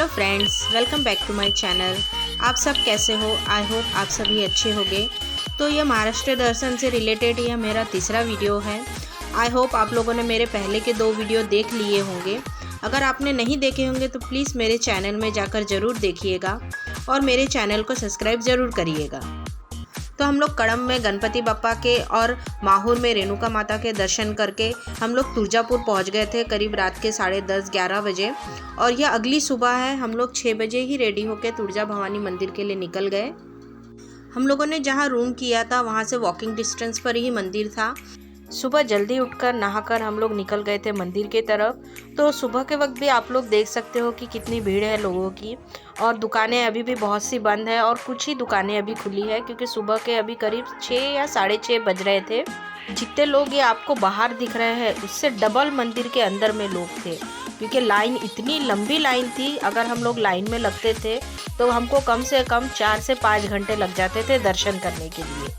Hello friends, welcome back to my channel. आप सब कैसे हो? आई होप आप सभी अच्छे होंगे। तो यह महाराष्ट्र दर्शन से रिलेटेड यह मेरा तीसरा वीडियो है। आई होप आप लोगों ने मेरे पहले के 2 वीडियो देख लिए होंगे। अगर आपने नहीं देखे होंगे तो प्लीज़ मेरे चैनल में जाकर ज़रूर देखिएगा और मेरे चैनल को सब्सक्राइब ज़रूर करिएगा। तो हम लोग कड़म में गणपति बप्पा के और माहौर में रेणुका माता के दर्शन करके हम लोग तुळजापुर पहुंच गए थे करीब रात के 10:30-11 बजे। और यह अगली सुबह है, हम लोग 6 बजे ही रेडी होकर तुळजा भवानी मंदिर के लिए निकल गए। हम लोगों ने जहां रूम किया था वहां से वॉकिंग डिस्टेंस पर ही मंदिर था। सुबह जल्दी उठकर नहाकर हम लोग निकल गए थे मंदिर की तरफ। तो सुबह के वक्त भी आप लोग देख सकते हो कि कितनी भीड़ है लोगों की, और दुकानें अभी भी बहुत सी बंद है और कुछ ही दुकानें अभी खुली है, क्योंकि सुबह के अभी करीब 6 या 6:30 बज रहे थे। जितने लोग ये आपको बाहर दिख रहे हैं उससे डबल मंदिर के अंदर में लोग थे, क्योंकि लाइन इतनी लंबी लाइन थी। अगर हम लोग लाइन में लगते थे तो हमको कम से कम 4 से 5 घंटे लग जाते थे दर्शन करने के लिए।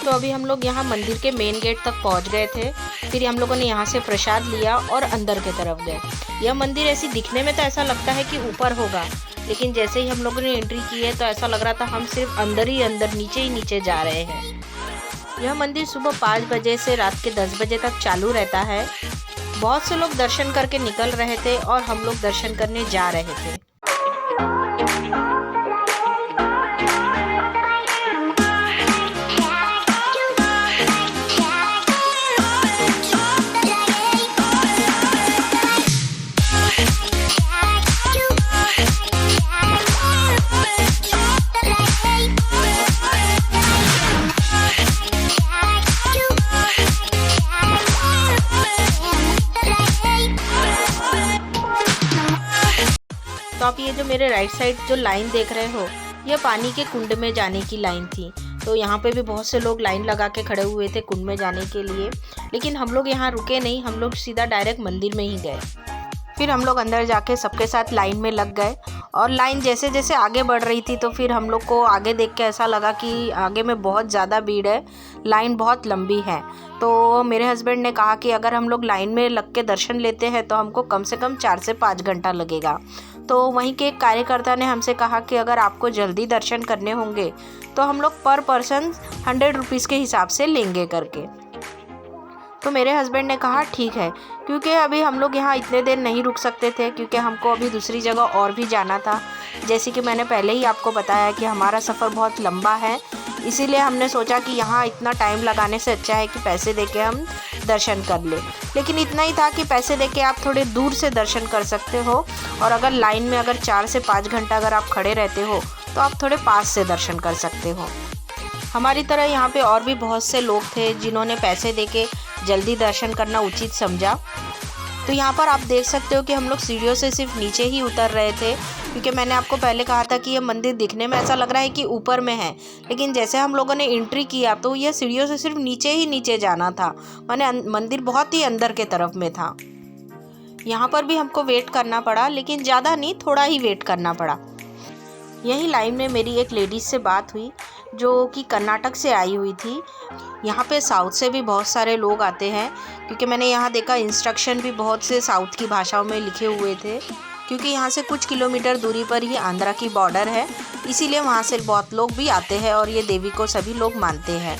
तो अभी हम लोग यहाँ मंदिर के मेन गेट तक पहुँच गए थे। फिर हम लोगों ने यहाँ से प्रसाद लिया और अंदर की तरफ गए। यह मंदिर ऐसी दिखने में तो ऐसा लगता है कि ऊपर होगा, लेकिन जैसे ही हम लोगों ने एंट्री की है तो ऐसा लग रहा था हम सिर्फ अंदर ही अंदर, नीचे ही नीचे जा रहे हैं। यह मंदिर सुबह 5 बजे से रात के 10 बजे तक चालू रहता है। बहुत से लोग दर्शन करके निकल रहे थे और हम लोग दर्शन करने जा रहे थे। तो आप ये जो मेरे राइट साइड जो लाइन देख रहे हो, यह पानी के कुंड में जाने की लाइन थी। तो यहाँ पे भी बहुत से लोग लाइन लगा के खड़े हुए थे कुंड में जाने के लिए, लेकिन हम लोग यहाँ रुके नहीं, हम लोग सीधा डायरेक्ट मंदिर में ही गए। फिर हम लोग अंदर जाके सबके साथ लाइन में लग गए, और लाइन जैसे जैसे आगे बढ़ रही थी तो फिर हम लोग को आगे देख के ऐसा लगा कि आगे में बहुत ज़्यादा भीड़ है, लाइन बहुत लंबी है। तो मेरे हस्बैंड ने कहा कि अगर हम लोग लाइन में लग के दर्शन लेते हैं तो हमको कम से कम 4 से 5 घंटा लगेगा। तो वहीं के एक कार्यकर्ता ने हमसे कहा कि अगर आपको जल्दी दर्शन करने होंगे तो हम लोग पर पर्सन 100 रुपीज़ के हिसाब से लेंगे करके। तो मेरे हस्बैंड ने कहा ठीक है, क्योंकि अभी हम लोग यहाँ इतने देर नहीं रुक सकते थे, क्योंकि हमको अभी दूसरी जगह और भी जाना था। जैसे कि मैंने पहले ही आपको बताया कि हमारा सफ़र बहुत लंबा है, इसीलिए हमने सोचा कि यहाँ इतना टाइम लगाने से अच्छा है कि पैसे देके हम दर्शन कर ले। लेकिन इतना ही था कि पैसे देके आप थोड़े दूर से दर्शन कर सकते हो, और अगर लाइन में अगर 4 से 5 घंटा अगर आप खड़े रहते हो तो आप थोड़े पास से दर्शन कर सकते हो। हमारी तरह यहाँ पे और भी बहुत से लोग थे जिन्होंने पैसे देके जल्दी दर्शन करना उचित समझा। तो यहाँ पर आप देख सकते हो कि हम लोग सीढ़ियों से सिर्फ नीचे ही उतर रहे थे, क्योंकि मैंने आपको पहले कहा था कि यह मंदिर दिखने में ऐसा लग रहा है कि ऊपर में है, लेकिन जैसे हम लोगों ने एंट्री किया तो यह सीढ़ियों से सिर्फ नीचे ही नीचे जाना था, माने मंदिर बहुत ही अंदर के तरफ में था। यहाँ पर भी हमको वेट करना पड़ा, लेकिन ज़्यादा नहीं, थोड़ा ही वेट करना पड़ा। यही लाइन में मेरी एक लेडीज़ से बात हुई जो कि कर्नाटक से आई हुई थी। यहाँ पे साउथ से भी बहुत सारे लोग आते हैं, क्योंकि मैंने यहाँ देखा इंस्ट्रक्शन भी बहुत से साउथ की भाषाओं में लिखे हुए थे, क्योंकि यहाँ से कुछ किलोमीटर दूरी पर ही आंध्रा की बॉर्डर है, इसीलिए वहाँ से बहुत लोग भी आते हैं और ये देवी को सभी लोग मानते हैं।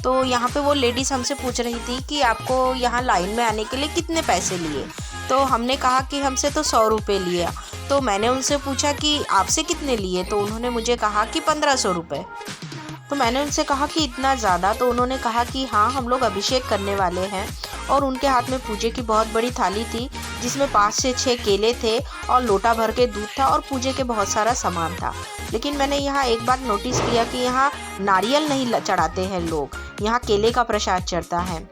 तो यहाँ पे वो लेडीज़ हमसे पूछ रही थी कि आपको यहाँ लाइन में आने के लिए कितने पैसे लिए। तो हमने कहा कि हमसे तो 100 रुपये लिया। तो मैंने उनसे पूछा कि आपसे कितने लिए, तो उन्होंने मुझे कहा कि 1500 रुपये। तो मैंने उनसे कहा कि इतना ज़्यादा, तो उन्होंने कहा कि हाँ, हम लोग अभिषेक करने वाले हैं। और उनके हाथ में पूजे की बहुत बड़ी थाली थी जिसमें 5 से 6 केले थे और लोटा भर के दूध था और पूजे के बहुत सारा सामान था। लेकिन मैंने यहाँ एक बात नोटिस किया कि यहाँ नारियल नहीं चढ़ाते हैं लोग, यहाँ केले का प्रसाद चढ़ता है।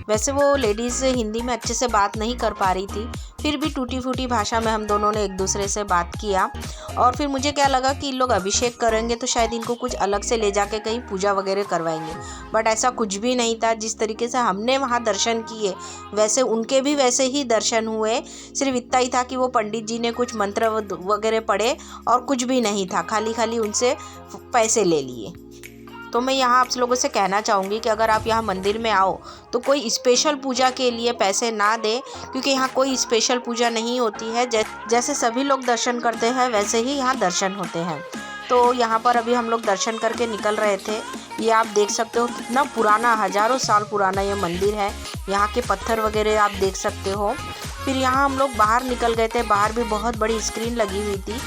वैसे वो लेडीज़ हिंदी में अच्छे से बात नहीं कर पा रही थी, फिर भी टूटी फूटी भाषा में हम दोनों ने एक दूसरे से बात किया। और फिर मुझे क्या लगा कि इन लोग अभिषेक करेंगे तो शायद इनको कुछ अलग से ले जाके कहीं पूजा वगैरह करवाएंगे, बट ऐसा कुछ भी नहीं था। जिस तरीके से हमने वहाँ दर्शन किए वैसे उनके भी वैसे ही दर्शन हुए। सिर्फ इतना ही था कि वो पंडित जी ने कुछ मंत्र वगैरह पढ़े और कुछ भी नहीं था, खाली खाली उनसे पैसे ले लिए। तो मैं यहाँ आप लोगों से कहना चाहूँगी कि अगर आप यहाँ मंदिर में आओ तो कोई स्पेशल पूजा के लिए पैसे ना दें, क्योंकि यहाँ कोई स्पेशल पूजा नहीं होती है। जैसे सभी लोग दर्शन करते हैं वैसे ही यहाँ दर्शन होते हैं। तो यहाँ पर अभी हम लोग दर्शन करके निकल रहे थे। ये आप देख सकते हो कितना पुराना, हज़ारों साल पुराना ये मंदिर है। यहाँ के पत्थर वगैरह आप देख सकते हो। फिर यहाँ हम लोग बाहर निकल गए थे, बाहर भी बहुत बड़ी स्क्रीन लगी हुई थी।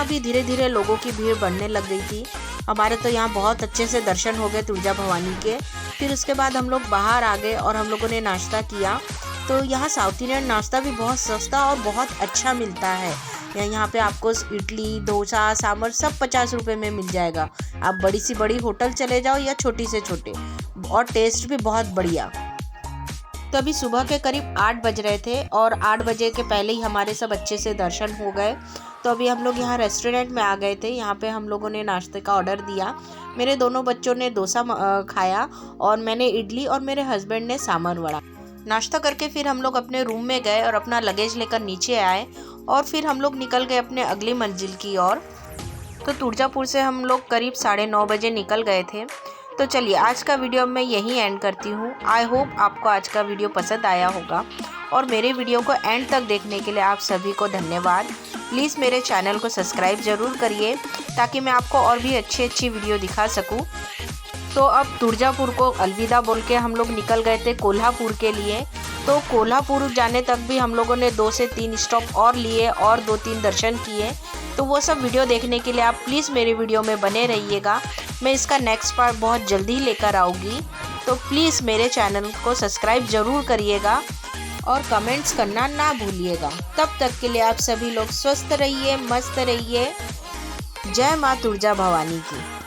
अभी धीरे धीरे लोगों की भीड़ बढ़ने लग गई थी। हमारे तो यहाँ बहुत अच्छे से दर्शन हो गए तुळजा भवानी के। फिर उसके बाद हम लोग बाहर आ गए और हम लोगों ने नाश्ता किया। तो यहाँ साउथ इंडियन नाश्ता भी बहुत सस्ता और बहुत अच्छा मिलता है। यहाँ पे आपको इडली, डोसा, सांभर सब 50 रुपये में मिल जाएगा। आप बड़ी सी बड़ी होटल चले जाओ या छोटी से छोटे, और टेस्ट भी बहुत बढ़िया। तो अभी सुबह के करीब 8 बज रहे थे और 8 बजे के पहले ही हमारे सब अच्छे से दर्शन हो गए। तो अभी हम लोग यहाँ रेस्टोरेंट में आ गए थे। यहाँ पे हम लोगों ने नाश्ते का ऑर्डर दिया। मेरे दोनों बच्चों ने डोसा खाया और मैंने इडली और मेरे हस्बैंड ने सांभर वड़ा। नाश्ता करके फिर हम लोग अपने रूम में गए और अपना लगेज लेकर नीचे आए और फिर हम लोग निकल गए अपने अगली मंजिल की ओर। तो तुळजापुर से हम लोग करीब 9:30 बजे निकल गए थे। तो चलिए आज का वीडियो मैं यहीं एंड करती हूँ। आई होप आपको आज का वीडियो पसंद आया होगा और मेरे वीडियो को एंड तक देखने के लिए आप सभी को धन्यवाद। प्लीज़ मेरे चैनल को सब्सक्राइब ज़रूर करिए ताकि मैं आपको और भी अच्छी वीडियो दिखा सकूँ। तो अब तुळजापुर को अलविदा बोल के हम लोग निकल गए थे कोल्हापुर के लिए। तो कोल्हापुर जाने तक भी हम लोगों ने 2 से 3 स्टॉप और लिए और 2-3 दर्शन किए। तो वो सब वीडियो देखने के लिए आप प्लीज़ मेरे वीडियो में बने रहिएगा। मैं इसका नेक्स्ट पार्ट बहुत जल्दी लेकर आऊँगी। तो प्लीज़ मेरे चैनल को सब्सक्राइब ज़रूर करिएगा और कमेंट्स करना ना भूलिएगा। तब तक के लिए आप सभी लोग स्वस्थ रहिए, मस्त रहिए। जय माँ तुलजा भवानी की।